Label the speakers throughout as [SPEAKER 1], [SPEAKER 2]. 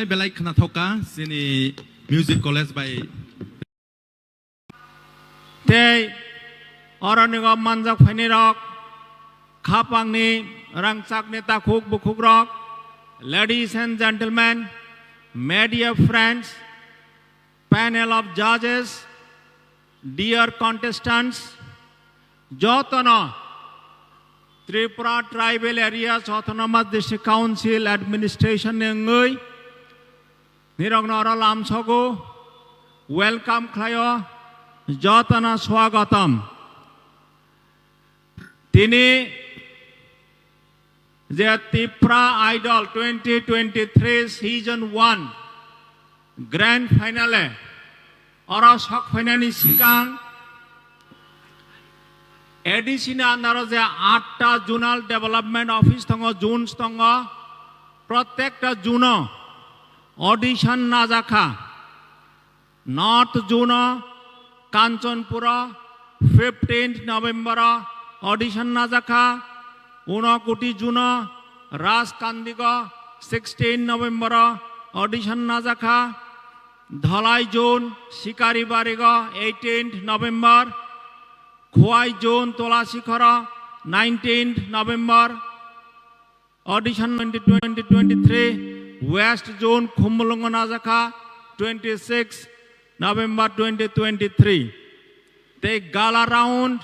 [SPEAKER 1] belai kena thoka sini music college by
[SPEAKER 2] te oraniga manjak phani rok khapangni rangchak neta khuk bukhuk rok ladies and gentlemen media friends panel of judges dear contestants jotono Tripura Tribal Areas Autonomous District Council Administration ngui nirong nora lam sogo welcome klayo jotana swagatam tini je Tipra Idol 2023 season 1 grand finale ora sok finani sikang এডিসিনে under যে 8টা zonal development office তঙ্গ zone তঙ্গ প্রত্যেকটা zone audition না জাখা north zone Kanchanpur 15 November audition না জাখা 59 জোন রাজকান্দিগ 16 নভেম্বর অডিশন না জাখা ধলাই জোন শিকারিবাড়িগ 18 November Khwai Zone Tolasikhara 19th November audition 2023 West Zone Khumulunga Nazaka 26 November 2023 the gala round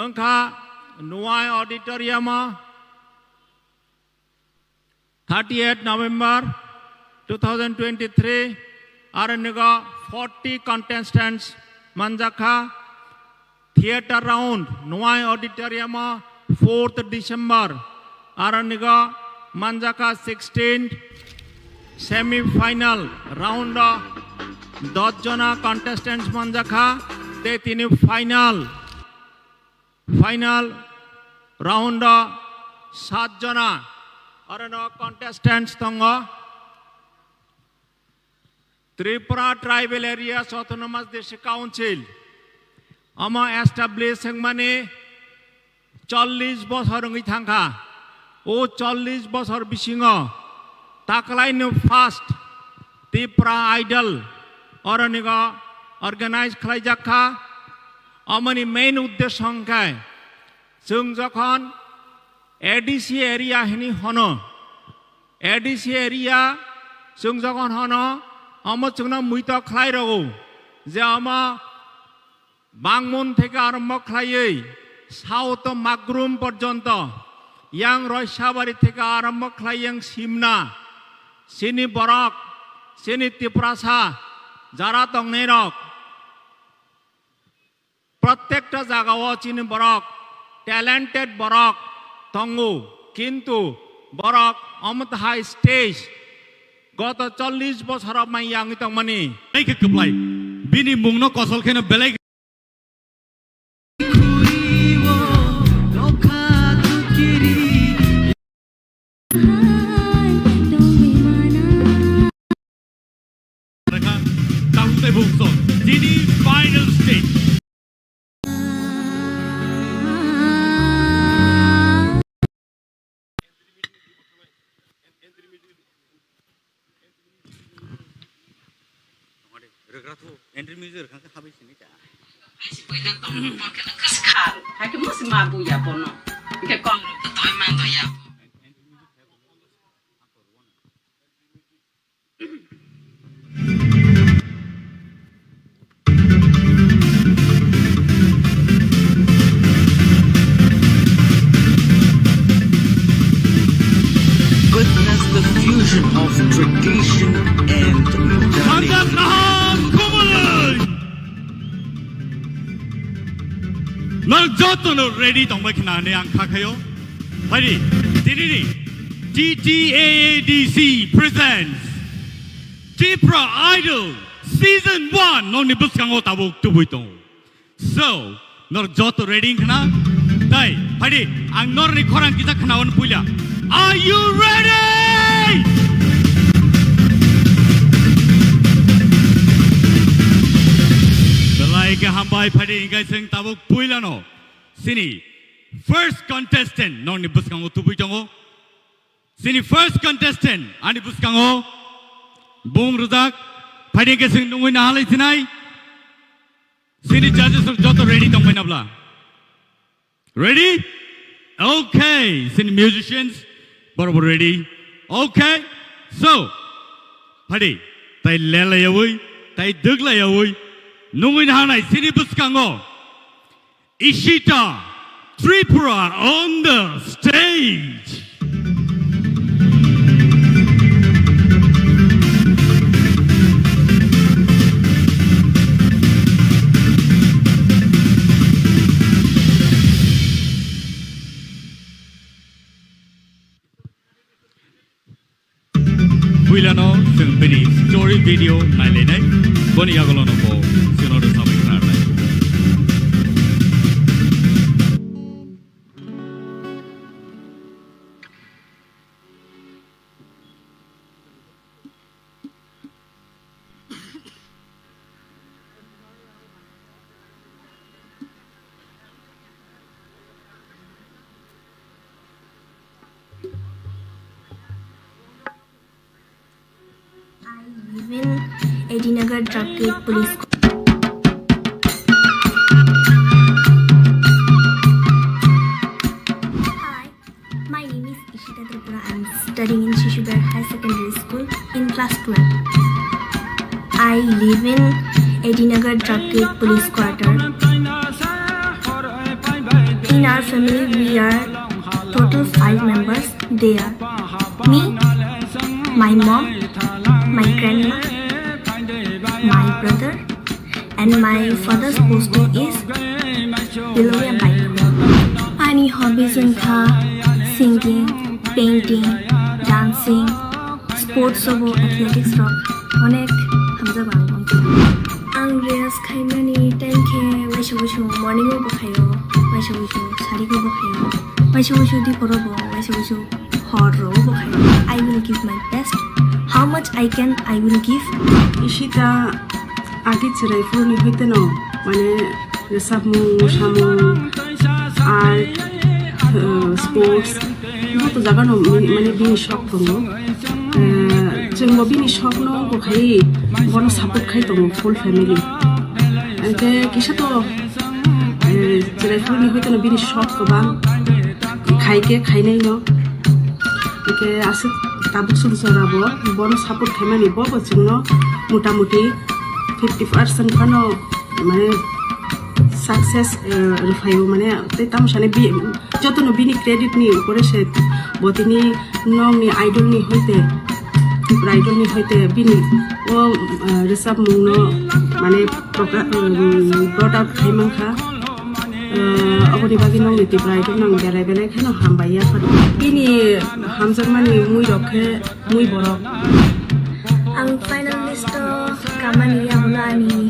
[SPEAKER 2] Angka Nuai Auditorium 38 November 2023 Araniga 40 contestants Manjaka Theatre Round Nuai Auditorium 4th December Araniga Manjaka 16th Semi-final round 10 jona contestants Manjaka Te tini final round 7 jona Arano contestants tongo Tripura Tribal Areas Autonomous District Council ama establishing mane 40 বছর ngi thangka o 40 বছর bisingo taklainu first Tipra Idol oraniga organize khlaijakha amani main uddesh songkai जों যখন ADC area hini hono ADC area जों যখন hono আমার চুনা মুইতা খাই রাখো যে আমা বাংমন থেকে আরম্ভ খাইয়ে সাউথ মাগরুম পর্যন্ত ইয়াং রয়সাবাড়ি থেকে আরম্ভ খাইয়াং সিমনা সিনি বরক সিনি তিপ্রাসা যারা তংনে রক প্রত্যেকটা জায়গাও চিনি বরক ট্যালেন্টেড বরক তঙ্গু কিন্তু বরক অমত হাই স্টেজ গত 40 বছর মাইয়াং তংমানি
[SPEAKER 1] নাইকে কবলাই বিনি মুংনো কসলখেনে বেলাই তাউতে বুকসো যিনি final stage
[SPEAKER 3] Entry music kan habis ini kan. Masih boleh tong, kita kesekal. Hakim masih mabu ya bono. Kita kong tu toy man tu ya.
[SPEAKER 4] Witness the fusion of tradition and modernity.
[SPEAKER 1] Nang jotono ready tong bai khna ne ang kha khayo. Hari dinini Ttaadc presents Tipra Idol Season 1 nong ni buskang o tabok tubui tong. So, nor joto ready khana. Dai, phadi, ang nor ni khorang kita khanawan puila. Are you ready? Belai ke hambai phadi ingai sing tabuk puila no. Sini, first contestant nor ni buskango tupui tongo. Sini first contestant ani buskango. Bung rudak, phadi ke sing nungui nahalai sinai. Sini judges joto ready tong nabla. Ready? Okay. Sini musicians, borobar ready. Okay. So, phadi, tai lela yawui, tai dugla yawui. Nungui nahanai sini buskango. Ishita, Tripura on the stage. Puilano sing bini story video nailene boni agolono ko sinodo sabai karna.
[SPEAKER 5] Ttaadc Police. Hi, my name is Ishita Tripura. I am studying in Shishugar High Secondary School in class 12. I live in Ttaadc Police Quarter. In our family, we are total 5 members. They are me, my mom, my grandma, my brother, and my father's posting is below a bike. Any hobbies in singing, painting, dancing, sports of athletics rock. Onek hamza bangong. Ang reas khaimani time ke waisho morning o bokhayo, waisho sari ko bokhayo, waisho di porobo, waisho hor ro bokhayo. I will give my best. How much I can, I will give.
[SPEAKER 6] Ishita agi chirai furni hoite no mane resamu samu art sports boto jaga no mane bini shok tongo jengbo bini shok no bokhai bono support khai tongo full family ante kisa to chirai furni hoite no bini shok ko bang khai nai no ke ase tabuk sum sorabo bono support khaimani bobo jingno motamuti 50% khano mane success rufayo mane te tamshane bi jotono bini credit ni upore se botini nong ni idol ni hoite bini o resap mungno mane brought out khaimangkha aboni bagi nong ni Tipra idol nang belai khano hambaiya khano bini hamjangmani mui rokhe mui borok
[SPEAKER 5] Ang finalist kamani amlani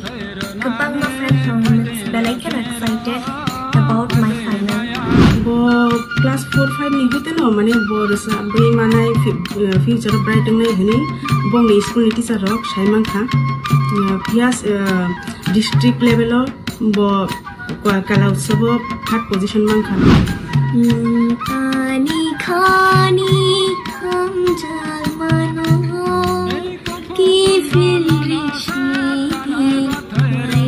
[SPEAKER 5] kapag my friend from belai can excited about my final.
[SPEAKER 6] Bo class 4-5 ni hote no mane bo resa be manai future bright nai hini bong ni school ni teacher rok saimang kha pias district level bo kala utsav third position mang kha
[SPEAKER 5] Ani khani hum jal mano ki fil rishi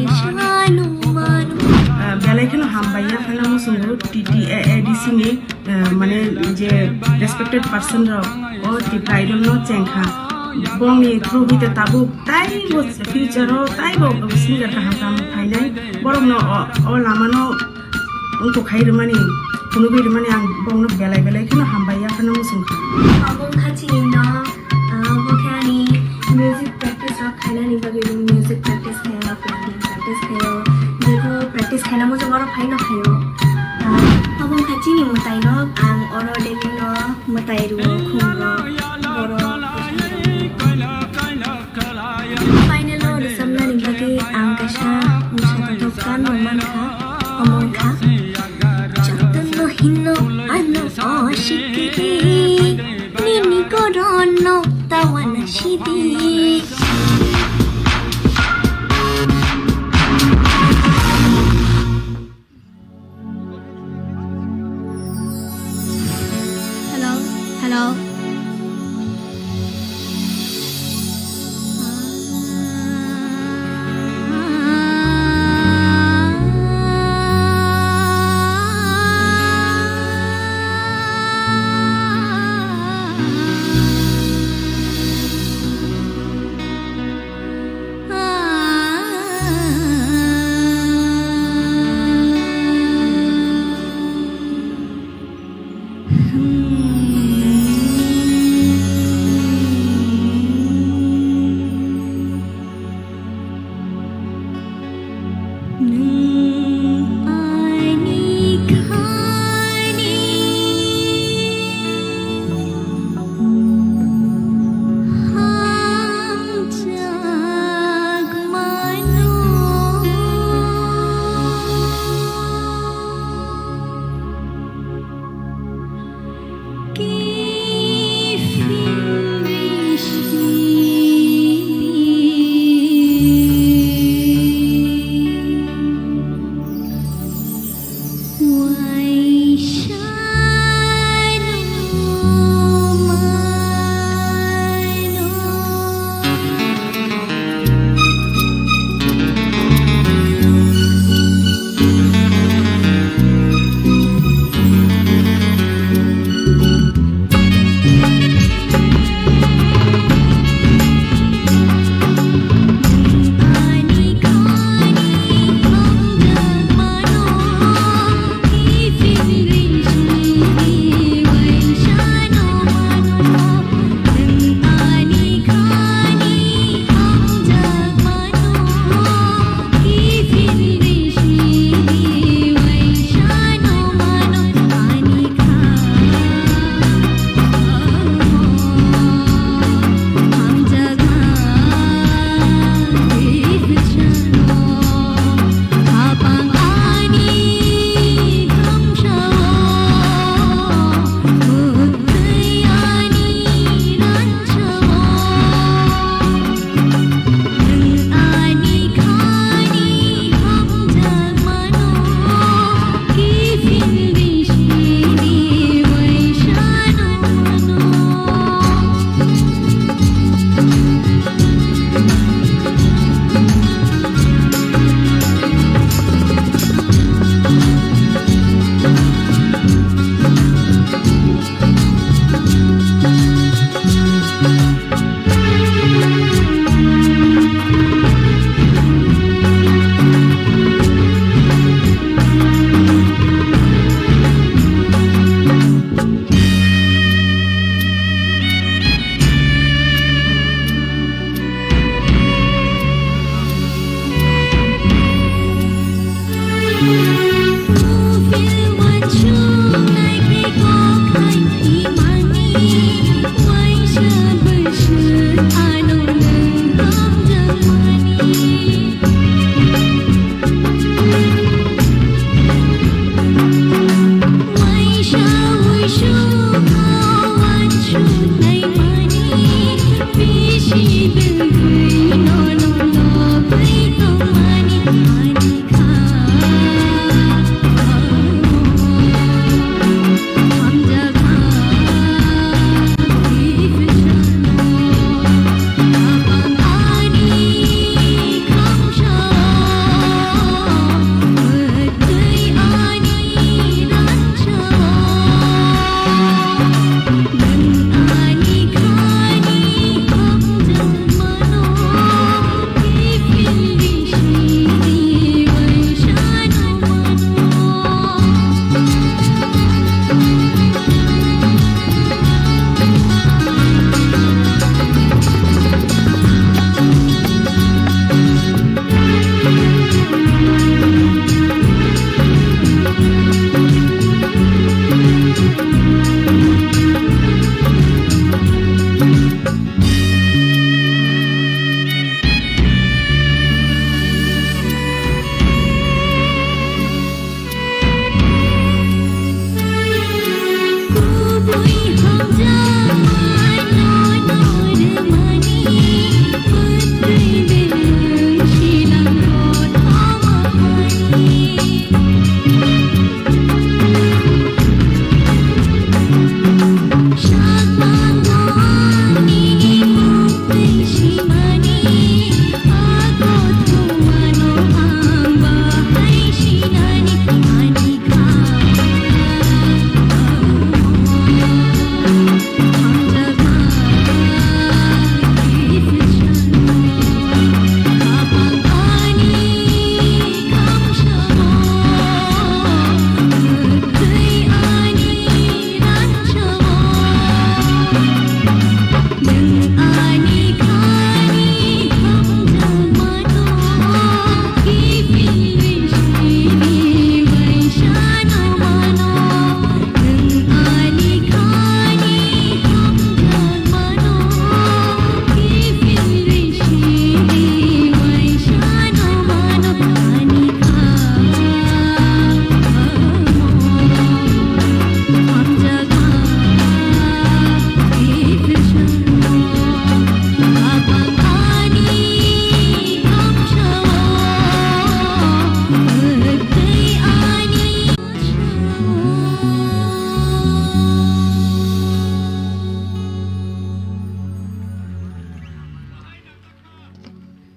[SPEAKER 5] shanu mano
[SPEAKER 6] belai khano hambaiya khana musungo Ttaadc ni mane je respected person rok o Tipra idol no chengkha bong ni through hite tabu tai bo future ro tai bo singer ka hakam phainai borong no o lamano ungko khairmani kuno birmani ang bong no belai khano hambaiya khana musungkha
[SPEAKER 5] abong khachi no bokhani music practice ro khaina ni bagi music practice khayo painting practice khayo देखो practice khaina mo jongaro phaina khayo abong khachi ni mutai no ang oro deli no mutai ru khumro boro final no samna ni bagi ang Asha Musha Tokano Manka Amonka Chatan Hino Ano Oshiki Nini Korono Tawana Shidi Hello.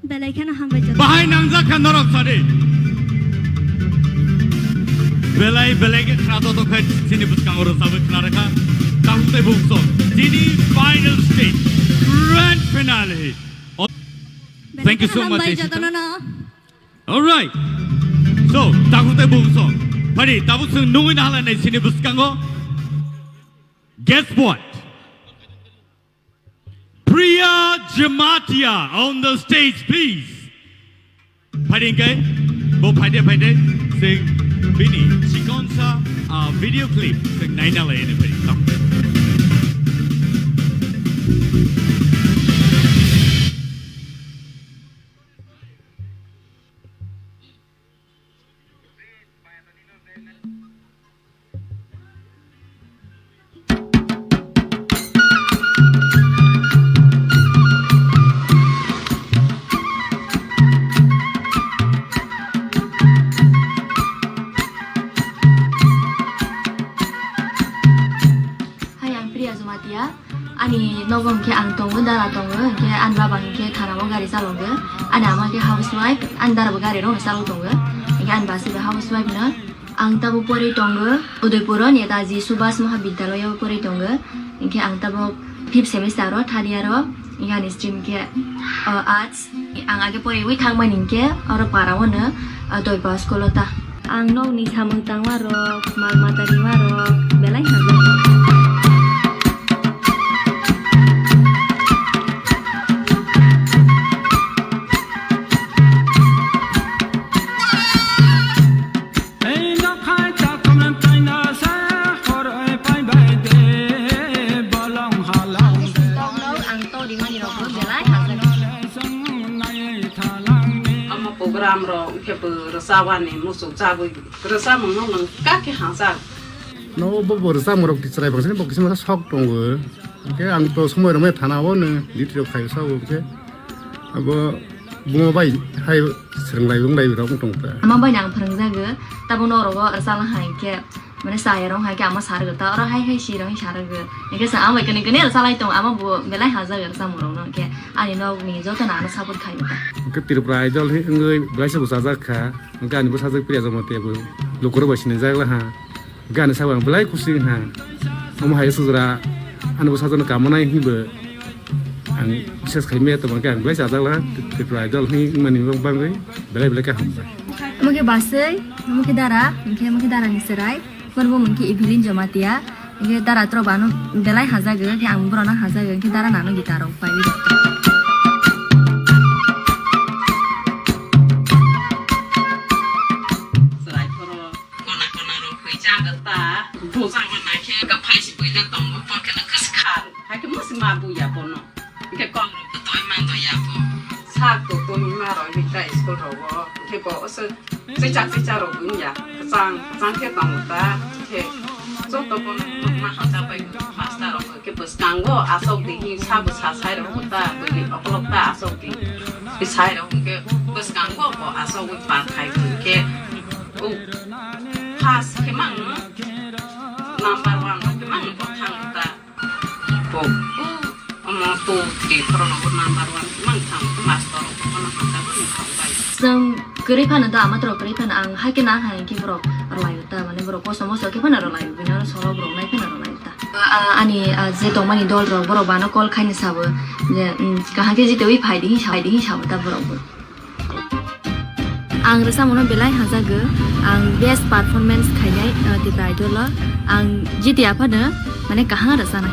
[SPEAKER 5] Belaikan hambai jat.
[SPEAKER 1] Bahai nangza kan norok sari. Belai ke kena to kai sini buskang oro sabu kena reka. Takute bungso. Sini final stage, grand finale. Thank you so much. All right. So takute bungso. Pari tabuk sung nungin halan nei sini buskango. Guess what? Priya Jamatia on the stage, please. Pari kai, bo pade sing bini chikonsa video clip sing naina le ni pari.
[SPEAKER 5] Ani nogong ke ang tongo dara tongo ke an babang ke karamo gari salongo ana ama ke housewife an dara gari rong salo tongo ke an basi ke housewife na ang tabu pori tongo Udaipur ni Ttaadc Subhas Mahabidyalaya pori tongo ke ang tabu 5th semester ro third year ro ingani stream ke arts ang age pori wi thang maning ke aro parawo na Doipa school ta ang no ni thamang tangwa ro malmata riwa ro belai hago
[SPEAKER 3] program ro ke bersawan ni musuh cabu bersa mengenang kaki hangsa
[SPEAKER 7] no bo borsa morok tisrai bangsine bokisi mara sok tongo ke ang to somoy rome thanawo ne litro khai sawo ke abo bungo bai hai srenglai bunglai rong tongta
[SPEAKER 5] ama bai nang phangjago tabon orogo arsala hai ke mane saya rong hai ke ama sarga ta ora hai si rong sarga ke sa ama kene kene arsala tong ama bo belai hajaga sa morong no ke ani no ni jo ta na sabut khai ta
[SPEAKER 7] ke Tipra idol he ngai blaisa busa zakha ngani busa zak priya jamote bo lokoro basine jagla ha gani sawang belai kusing ha om hai sudra anu busa jon kamonai hibe ang bises khaime to kan blaisa jagla Tipra idol he mani bang bang belai ka hamba
[SPEAKER 5] muke basai muke dara ni serai korbo muke Evelyn Jamatia ke dara tro banu belai hajaga ke ang brona hajaga ke dara nanu gitaro pai
[SPEAKER 3] bukan mana ke gapai si boleh tong pakai nak kesekar, hai ke mesti mabu ya pono, ke kong betul mana ya po, sak tu tu mana orang kita sekolah rawa, ke po sejak rawa punya, kesang ke tong kita, ke so tu pun mah hasa baik master rawa, ke bos kanggo asal tinggi sabu sasai rawa kita, beli oklop ta asal tinggi, bisai rawa ke bos kanggo po asal wipat hai ke, pas ke mana number 1 memang thang ta po tu di corona number 1 memang thang master corona ta pun khawai
[SPEAKER 5] sang keripan da amatro keripan ang hakina hai ki bro arlayu ta mane bro ko samosa ki pana arlayu bina solo bro nai pana arlayu ta ani je to mani dol ro bro bana call khaini sabo je kaha ke jite wi phai di sabo ta bro ang rasa mono belai hajaga ang best performance khainai Tipra idol ang jiti apa na mane kaha rasa na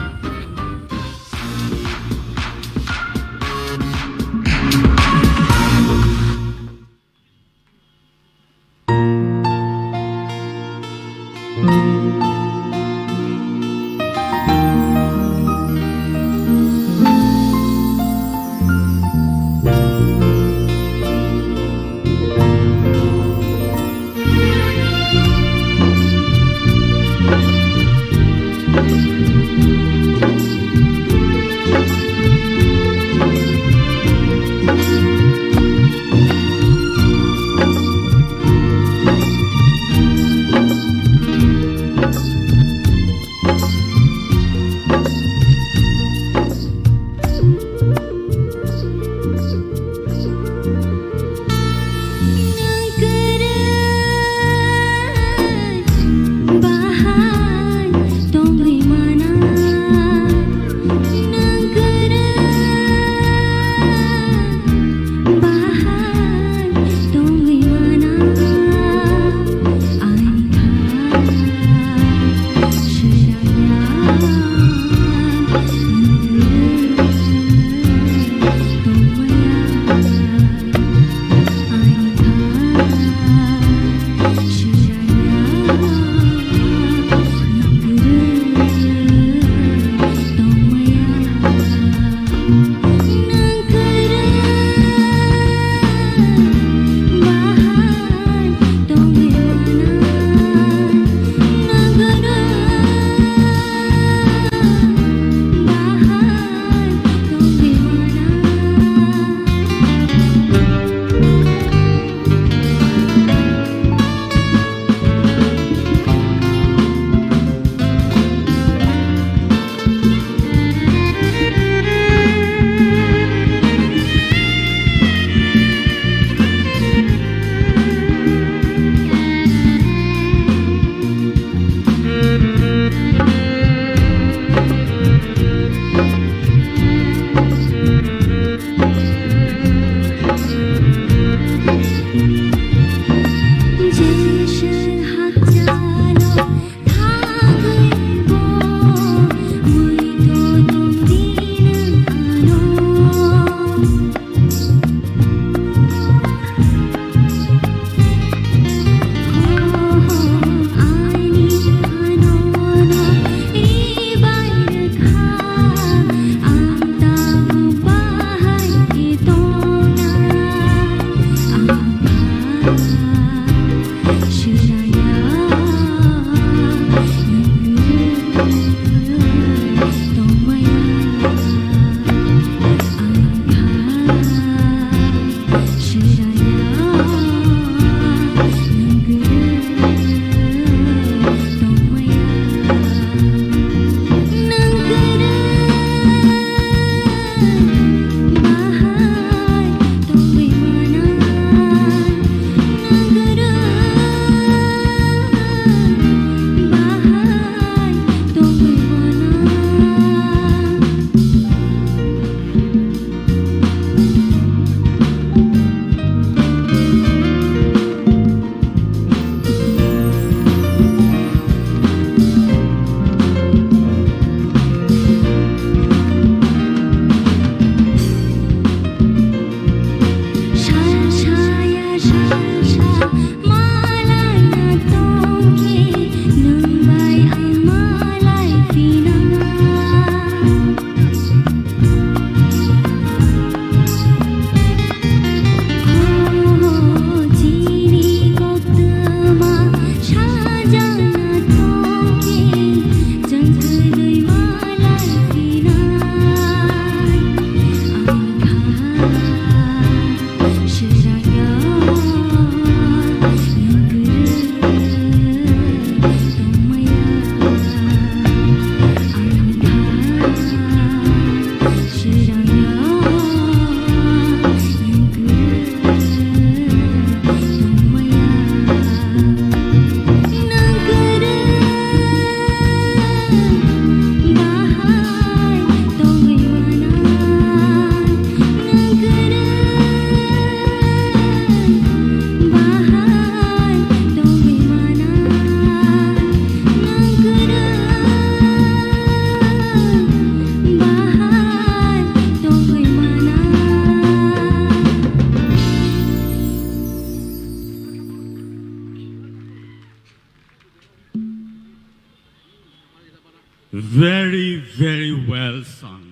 [SPEAKER 1] very well sung.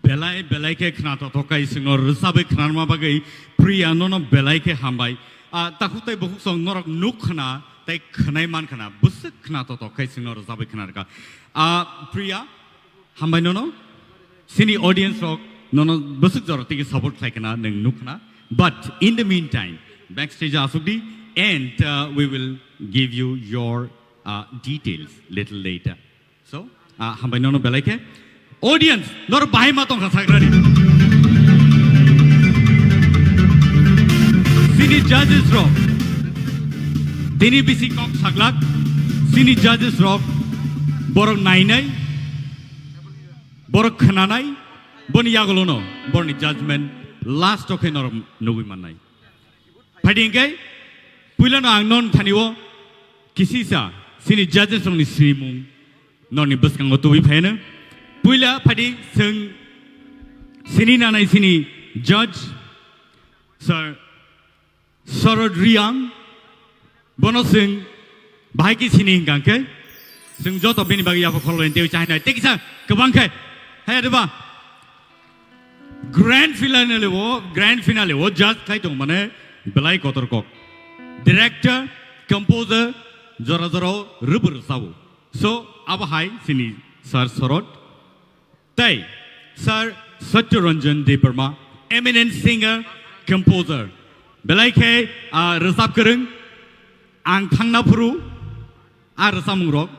[SPEAKER 1] Belai ke khna to tokai singor rusabe khna ma bagai priya no belai ke hambai. Takutai bohu song norok nuk khna tai khnai man khna busuk khna to tokai singor rusabe khna ka. Priya hambai no sini audience rock no busuk jor tiki support khai khna neng nuk khna. But in the meantime, backstage asukdi and we will give you your details little later. So, hambai no belai ke audience nor bahai matong khasagrani. Sini judges rock. Dini bisi kok saglak. Sini judges rock. Borok nainai. Borok khananai. Boni yagolono. Boni judgment. Last okay nor nubi manai. Padingay. Puilano angnon thaniwo. Kisi sa. Sini judges rong ni simung. Noni buskang otuwi phena. Puila padi sing sini nanai sini judge Sir Sorod Riang bono sing bahai ki sini hinggang ke sing joto bini bagi apa kalau ente ucai nai tekisa kebang ke hai ada ba grand finale wo judge kai tong mana belai kotor kok director composer joro rubur sabu so apa hai sini Sir Sorod Tai, Sir Satyaranjan Deparma, eminent singer, composer. Belai ke resap kereng, ang thangna puru, resam ngrok,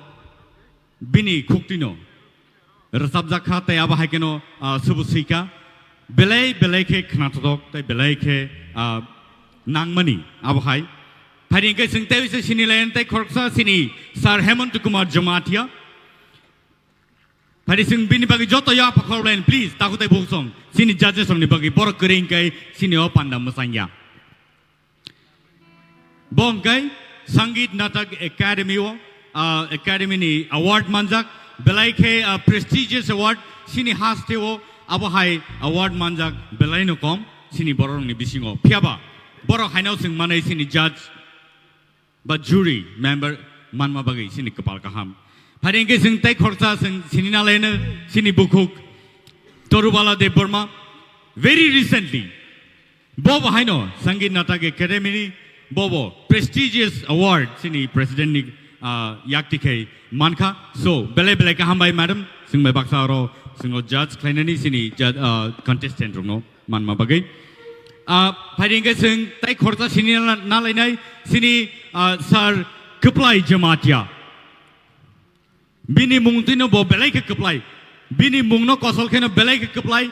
[SPEAKER 1] bini kuktino. Resap zakha tai abahai keno subusika. Belai ke khnatodok, tai belai ke nangmani abahai. Hari ke sing tai se sini lain tai korksa sini Sir Hemant Kumar Jamatia. Hari sing bini bagi joto ya pakol lain please takutai bongsong sini judges song ni bagi borok kering kai sini opanda mesanya. Bong kai Sangeet Natak Academy Academy ni award manjak belai ke prestigious award sini haste wo abahai award manjak belai no kom sini borong ni bisingo piaba borok hainau sing manai sini judge but jury member manma bagi sini kepal kaham. Hari ini sing tai khorsa sini nalena sini bukuk Torubala de Burma very recently Bobo Haino Sangeet Natak Academy Bobo prestigious award sini president ni yaktike manka so belai ka hambai madam sing mai baksa ro sing judge klainani sini contestant rong manma bagai hari ini sing tai khorsa sini nalainai sini Sir Keplai Jamatia Bini mung tino bo belai ke keplai. Bini mung no kosol ke no belai ke keplai.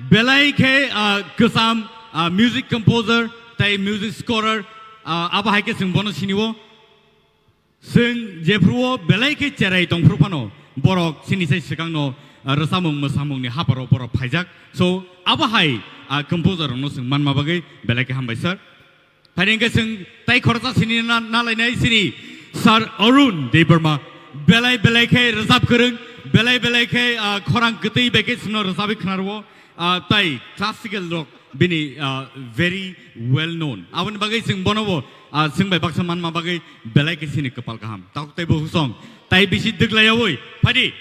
[SPEAKER 1] Belai ke kesam music composer, tai music scorer. Apa hai ke sing bono sini wo. Sing jepruo belai ke cerai tong prupano. Borok sini saya sekarang no resamung mesamung ni haparo borok pajak. So apa hai composer no sing man mabagai belai ke hambai sir. Hari ini sing tai khorsa sini nalai nai sini Sir Arun Deparma. Belai ke resap kereng, belai ke korang ketui beke sino resabi kenarwo, tai classical rock bini very well known. Awan bagai sing bonowo, sing by baksa man ma bagai belai ke sini kepal kaham. Takut tai bohu song, tai bisi deglaya woi. Padi,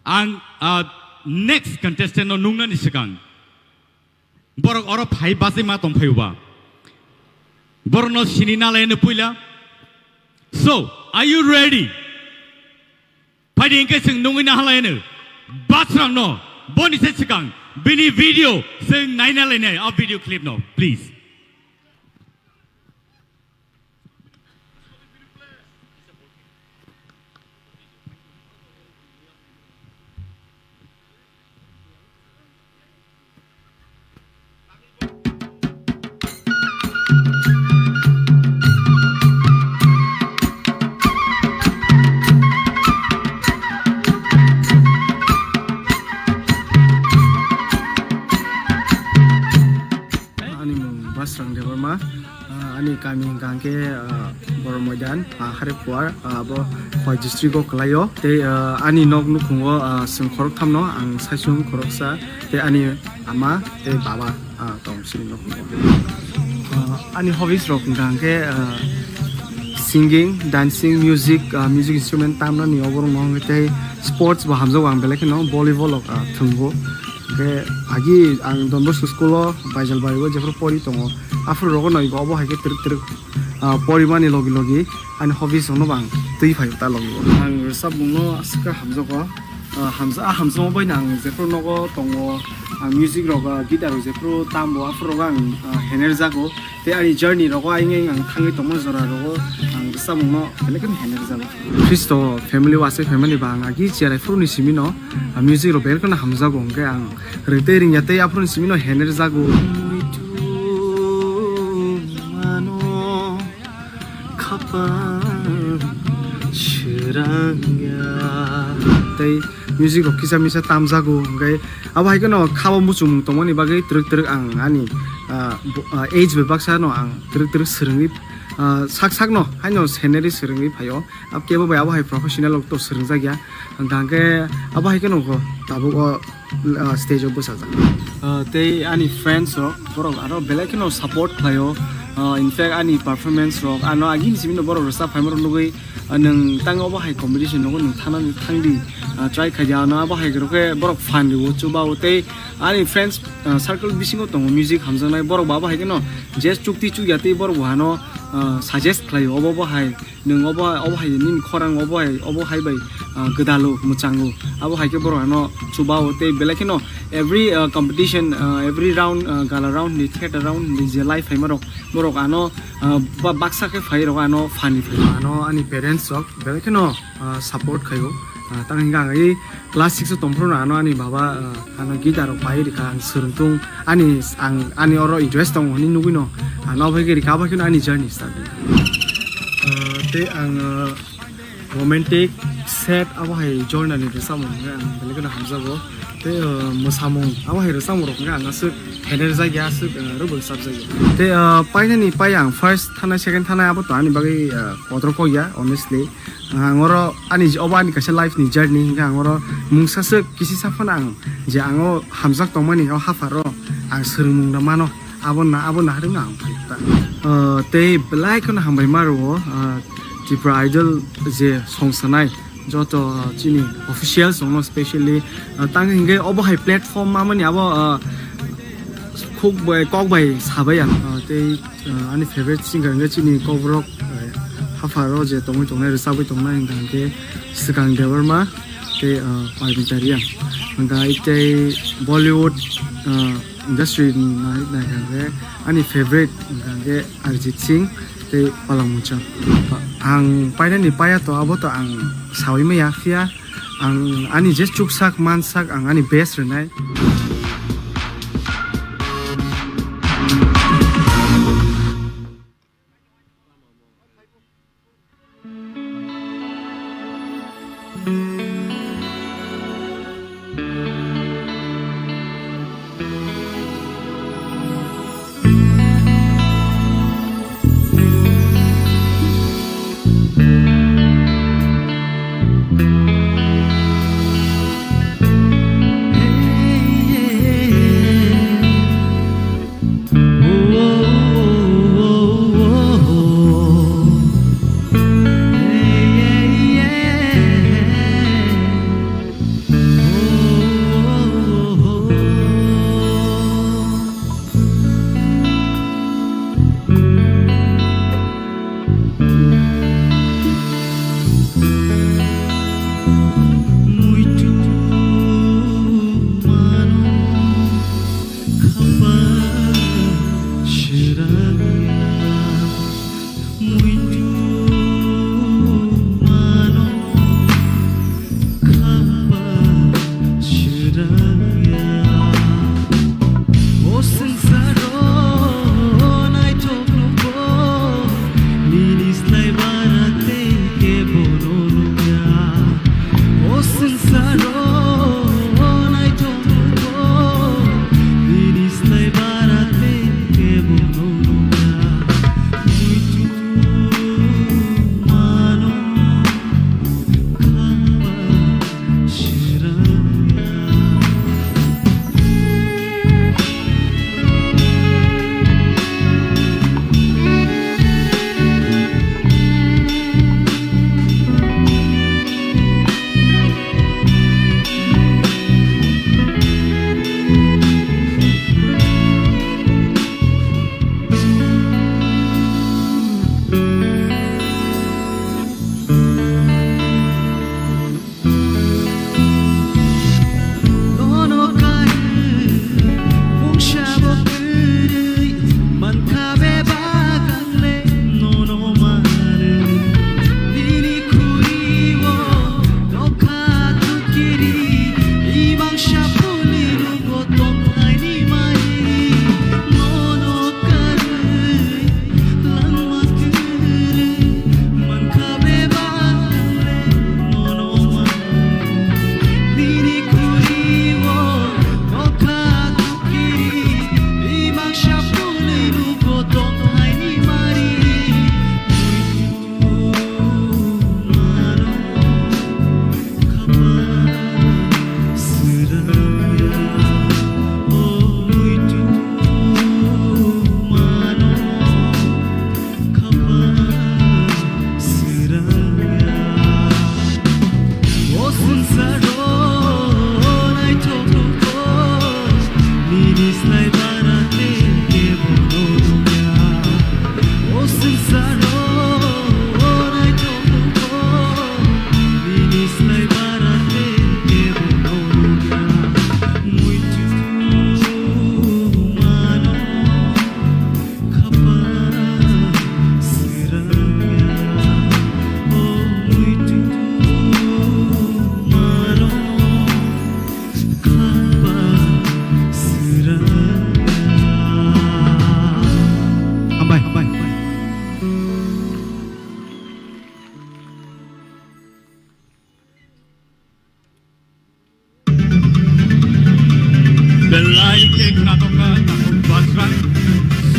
[SPEAKER 1] ang next contestant no nungna ni sekang. Borok orok hai basi ma tong phayuba. Borok no sini nalai ne puila. So, are you ready? Padi ingke sing nungina halayne. Batsrang no. Boni setsikang. Bini video sing naina lene. A video clip no. Please.
[SPEAKER 8] Ani kami hingkangke Boromodan Haripur abo Hoi district ko kelayo te ani nok nukungo sing khorok thamno ang sasung khoroksa te ani ama te baba tong sing nok ani hobbies rok hingkangke singing, dancing, music instrument tamna ni oborong no te sports ba hamzo ang belek no volleyball thungbo ke agi ang donbos school o baijal baibo jefro pori tongo afro rogo noi go bo haike trik porimani logi logi ani hobbies no bang tui phai ta logi ang sab no aska hamzo ko hamzo mo bainang jefro nogo tongo ang music roga guitar jefro tambo afro roga ang hener jago te ani journey rogo aing ang thangi tomo jora rogo ang sab no belek hener jago Cristo family wase family bang agi chiara fru ni simino music ro belkana hamjago ke ang retering yate afro ni simino hener jago tei music rock kisa misa tamjago ngai abo haike no khabo muchum tongmani bagai truk ang ani age be baksa no ang truk srungi sak no haino scenery srungi phayo ab kebo bai abo hai professional ok to srungja gya angke abo haike no ko tabo stage of bosa tei ani friends ro borok aro belek no support phayo in fact ani performance rock ano agin simino borok rosa phaimor lugui nang tang obo hai competition no nang thana thangdi try khaja na abo hai groke borok fan ri chuba ote ani friends circle bisingo tong music hamjanai borok baba hai no just chukti chu yati borok hano suggest khlai obo hai nang obo hai nin khorang obo hai bai gdalu muchangu abo hai ke borok hano chuba ote belakino every competition every round gala round ni theater round ni je life hai marok borok ano baksa ke phai ro ano fani ano ani parents ok belakino support khayo tang hinga ngai class 6 tompro na ano ani baba ano guitar pai ri kang surung ani oro interest tong ni nugino ano bhai ke ri ka ba kino ani journey start te ang romantic set abo hai journey ni de samong nga belakino hamjago te musamong abo hai rasam rok nga nga suk hener ja gya suk rubul subject te paina ni payang first thana second thana abo to ani bagai kodro ko ya honestly angoro ani obani kase life ni journey nga angoro mungsa suk kisi safana ang je ango hamjak tongmani o hafaro ang surmung na mano abo na haru na ang paita te black na hambai maro Tipra idol je song sanai joto chini official song no specially tang hinge obo hai platform ma mani abo khuk bai kok bai sabai ya te ani favorite singer nge chini kovrok hafaro je tongoi tongnai sabai tongnai hinge sikang dewer ma te pai bicharia nga ite Bollywood industry na hinge ani favorite hinge Arjit Singh te palangmucha ang paina ni paya to abo to ang sawi me ya fia ang ani just chuksak mansak ang ani best renai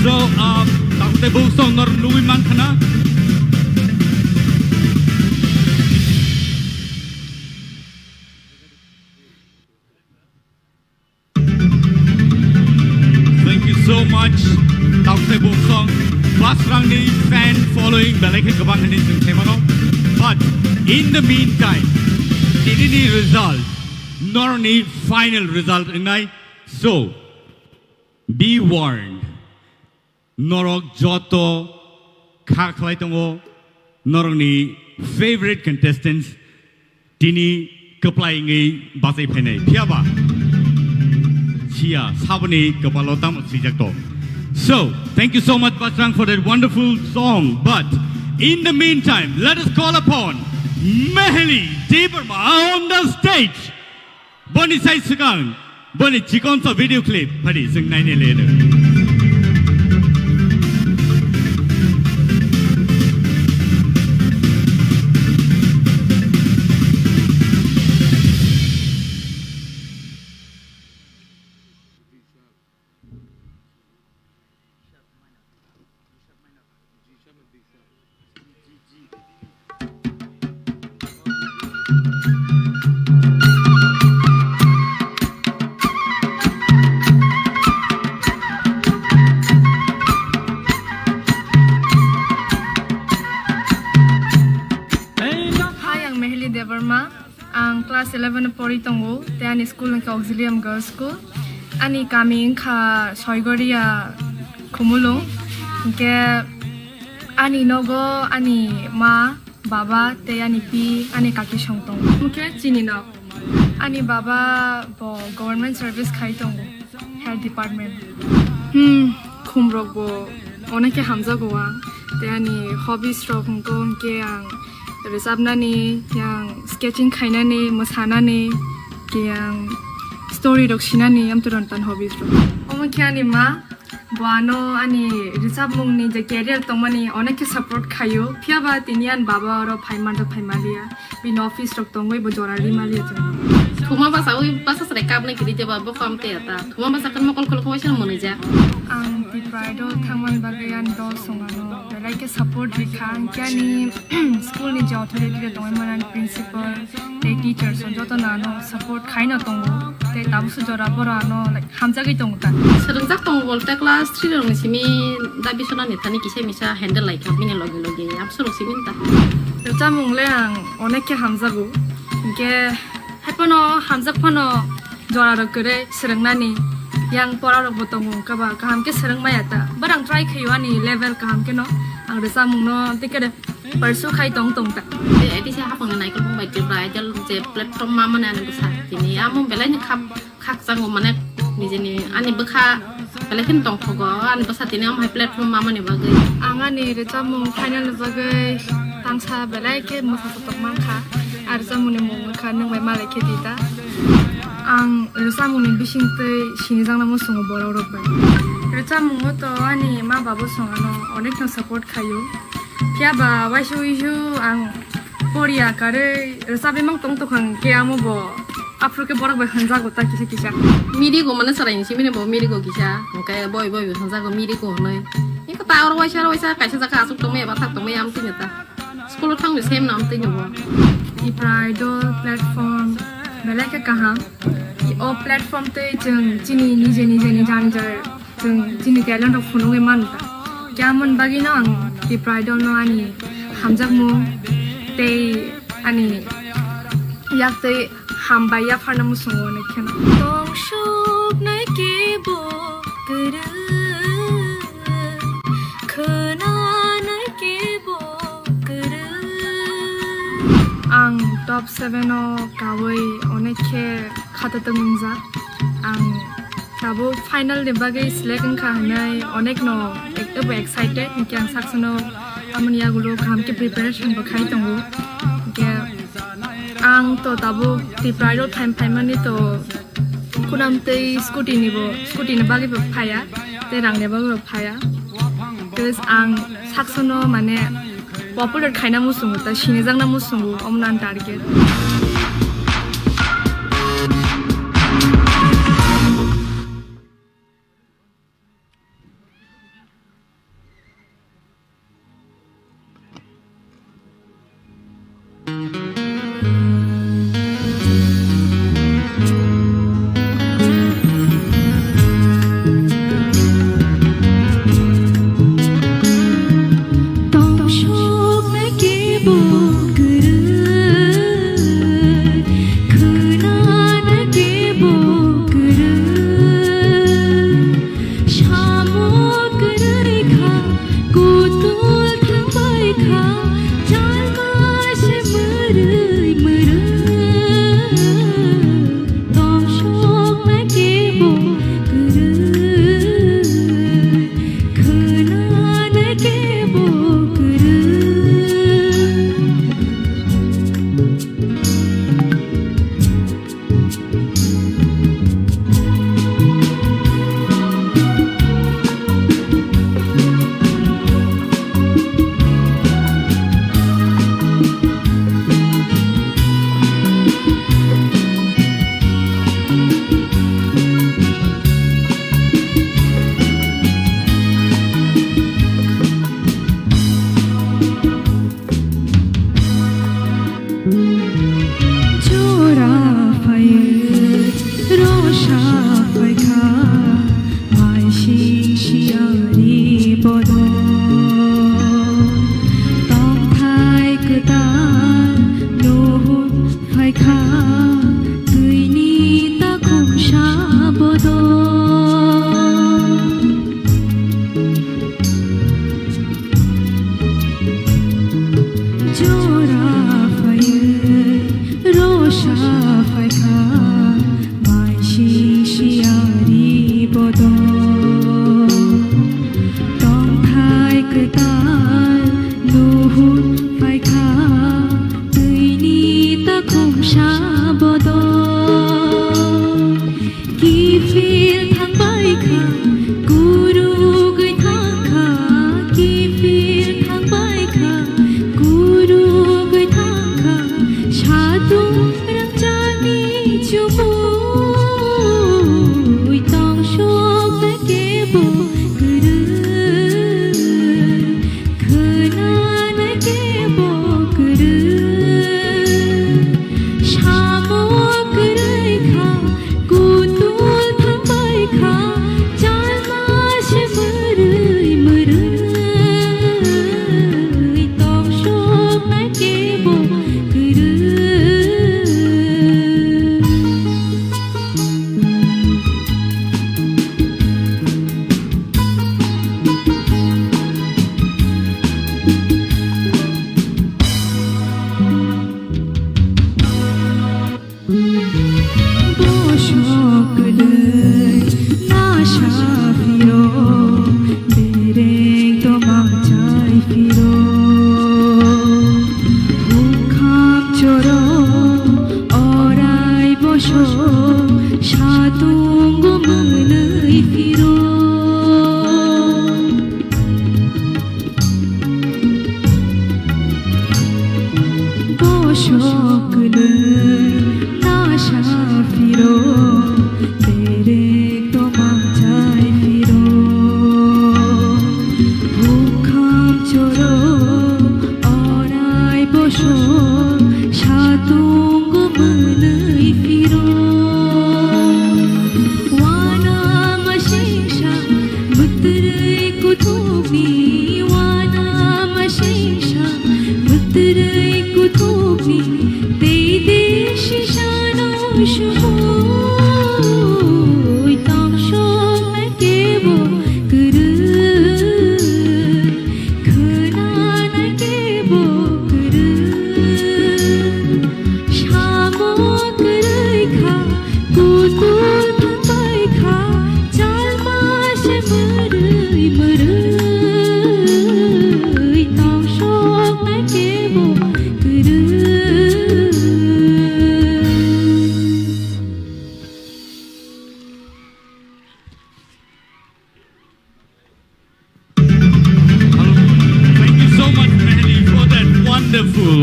[SPEAKER 1] So, takut teh bung song nor nungguin man kana. Thank you so much. Takut teh bung song. Basrang ni fan following belakang kebang ni sing temano. But in the meantime, ini result, not only final result inai. So, be warned. Norok joto kaklai tongo noroni favorite contestants tini keplai ngai basai phenai phiaba chia sabani kapalotam sijakto. So thank you so much Basrang for that wonderful song, but in the meantime let us call upon Meheli Tipra on the stage. Boni sai sugang boni chikon sa video clip phari sing nai ne le.
[SPEAKER 9] Ang class 11 pori tongo te ani school ng auxilium girls school ani kami ka soigoria kumulong ke ani nogo ani ma baba te ani pi ani kaki shongtong mukhe chini na ani baba bo government service khai tongo health department khumrok bo onake hamjagoa te ani hobbies rok ko ke ang Resabnani, yang sketching kainani, mosanani, yang story dok sinani, am turun tan hobbies dok. Omakiani ma, buano ani resab mungni je career tomani onek support kayo, piaba tinian baba oro paiman dok paimalia, bin office dok tongoi bojorali malia jeng.
[SPEAKER 3] Kuma basa ui basa serekap nih kiri jawab bokam teata. Kuma basa kan mokol kol kawasal moneja.
[SPEAKER 9] Ang Tipra do thangman bagayan do songano. Like support rikhan kyani school ni jaw thore dire tongoi manan principal te teachers on joto nano support khaina tongo te tabusu jora bora no like hamjagi tongo ta
[SPEAKER 3] Serentak tong volte class 3 rong simi dabi sona ni tani kise misa handle like mini logi logi absolut siminta.
[SPEAKER 9] Jamung leang onekke hamjago ge hepono hamjak phono jora ro kore serengnani yang pora ro botongo kaba kaham ke sereng mayata barang try khayani level kaham ke no ang resa mungno tikade persu khai tong tong ta
[SPEAKER 3] Edi sih apa ngenai kalau mau baca belajar je platform mama nana besar ini amu belanya kak sanggup mana ni jenis ani bekha belakin tong fogo ani besar ini amu platform mama nih bagai
[SPEAKER 9] angani resa mung final bagai tangsa belai ke musa tok mangka arsa mune mung kha nang mai male ke dita ang resa mung bising te sinijang namu sungo boro ro ba resa mung to ani ma babu songano onek no support khayo piaba waishu ishu ang Korea kare resa bemang tong tokang ke amu bo Afrika borak ba hanza gota kisa kisa
[SPEAKER 3] miri go mana sarai sih mini bo miri go kisa kayak boy hanza go miri go noi ini kata orang waisa kaisa zaka asuk tong me batak tong me am tinyata sekolah tang di same nam tinyo bo
[SPEAKER 9] Tipra idol platform belaka kaha o platform te jeng jini nije ni janjar jeng jini talent of phunung e manuta kyamun bagi no ang Tipra idol no ani hamjak mu te ani yak te hambaya phana mu songo ne khena tong shuk nai ke bo kara khana nai ke bo kara ang top 7 o kawai onekhe khata tangja ang tabo final de bagai select kha nai onek no ekto excited kyang saksono amania gulo kam ke preparation ba khai tongo ke ang to tabo Tipra ro time mani to kunam te scooty ni bagi ba phaya te rang ne ba phaya tes ang saksono mane popular khaina musung ta sinijang na musung omnan target
[SPEAKER 10] फाइखा दैनि ताखुंसा बद गिफिर थांबायखा गुरु गैथांखा गिफिर थांबायखा गुरु गैथांखा सादु रंजानि जुमु इतंग शोक केबो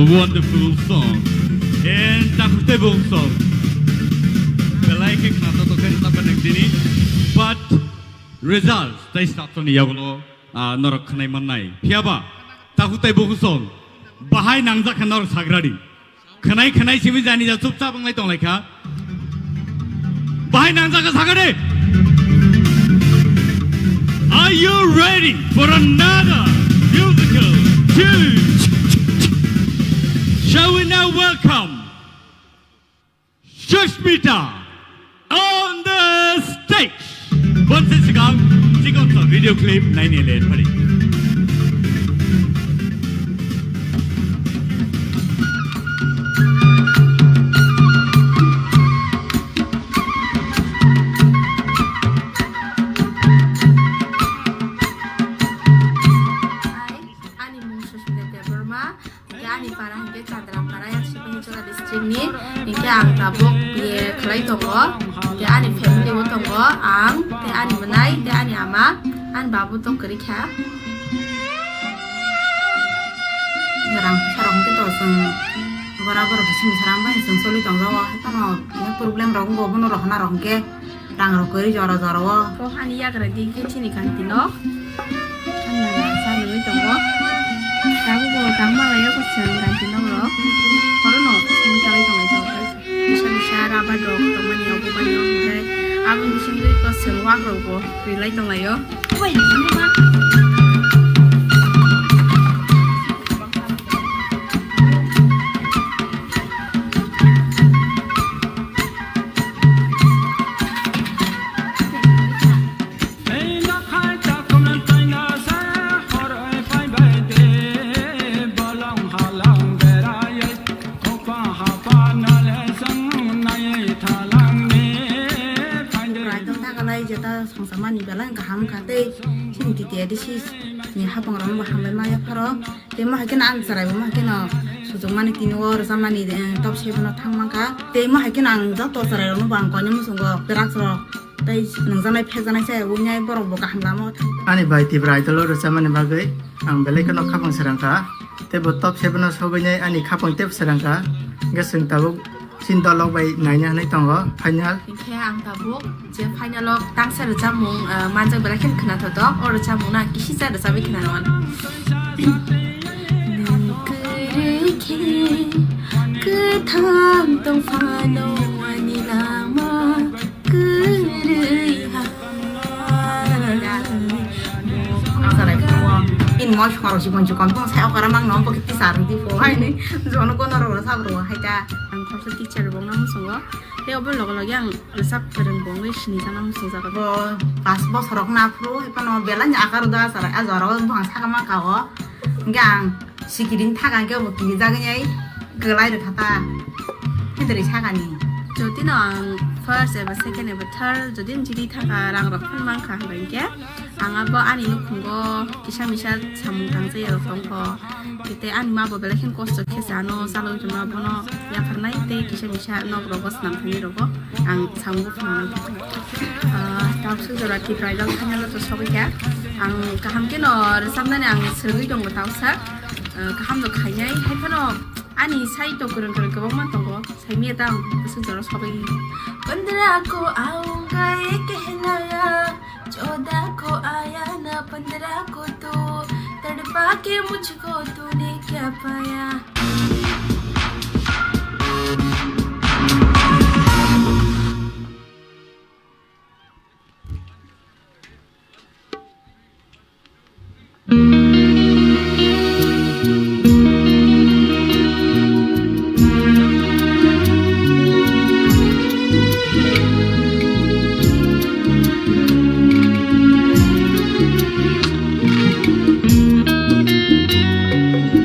[SPEAKER 1] Wonderful song and takutable song. Belai ke kena to kan tak nak dini, but results tai start to ni yagulo norok khnai mannai. Phiaba takutable song. Bahai nangja khan norok sagradi. Khnai simi jani ja chupcha banglai tong lai kha. Bahai nangja ka sagade. Are you ready for another musical tune? Shall we now welcome Shushmita on the stage? Once it's gone, she got a video clip 9/11 buddy.
[SPEAKER 5] Ini ang tabuk biye kelai tongo, dia ani family wo tongo, ang dia ani menai, dia ani ama, an babu tong keri kya. Orang sarong kita sung, berabar bising sarang bah sung soli tongo wa, kita no ini problem rong go bono rohna rong ke, rang rong keri jara wa. Kau ani ya kera di kitchen ikan tino, an nara sari tongo, kamu go tangma layo ko sung ikan tino lo, baru no sung cari tongo itu. Bisa apa dong teman yang aku banyak mulai aku di sini ke semua kelompok relay dong lah yo. Wah ini mah. Sama ni belang kaham kate sini dialysis ni habang ram hamai maya pharo te ma hakin ang sarai ma hakin sujung mani tinwar samani top shape no thangmangka te ma hakin ang ja to sarai no bang ko ni musungo berak ro tai nangjanai phekjanai sai unyai borok bo kaham lamo
[SPEAKER 8] ani bai Tipra idol rosamani bagai ang belai kono khapang serangka te bo top 7 no sobainai ani khapang tep serangka gasung tabuk Sindolog by Nanya Nitongo, Final.
[SPEAKER 9] Ke ang tabuk, je finalog tang sa jamung manjang berakin kena todok, or jamuna kisi sa sabi kena naman.
[SPEAKER 5] Ketam tong fano ani lama in mo choro si bonju kon tong sa okara mang nom pokiti sarang ti fo hai ni jono ko noro ra sabro hai ta ang khopsa teacher bong nam sungo te obol log log yang resap kereng bong we shini sanam suza ka bo pas bo sorok na pro he pano bela nya akar da sara azaro bang sa ka ma ka ho ngang sikirin thagang ke bo ki ja ga nyai gelai de thata hedri sagani
[SPEAKER 9] Jadi nang first ever second ever third jadi jadi thaka rang rok phun mang kha bangke ang abo ani nu khungo kisha misha samung tang se ro song ko kite ani ma bo belakin kosto kesano salo juma bono ya pernai te kisha misha no robos nam thani robo ang samung phun tap su jora ki bridal khanya lo to sobi ka ang kaham ke no samnane ang sergui dong go tausa kaham do khanyai hai phano ani sai to kurang kebang mantong ko sai mi tang su jora sobi
[SPEAKER 5] पंद्रह को आऊंगा ये कहना या 14 को आया ना 15 को तो तड़पा के मुझको तूने क्या पाया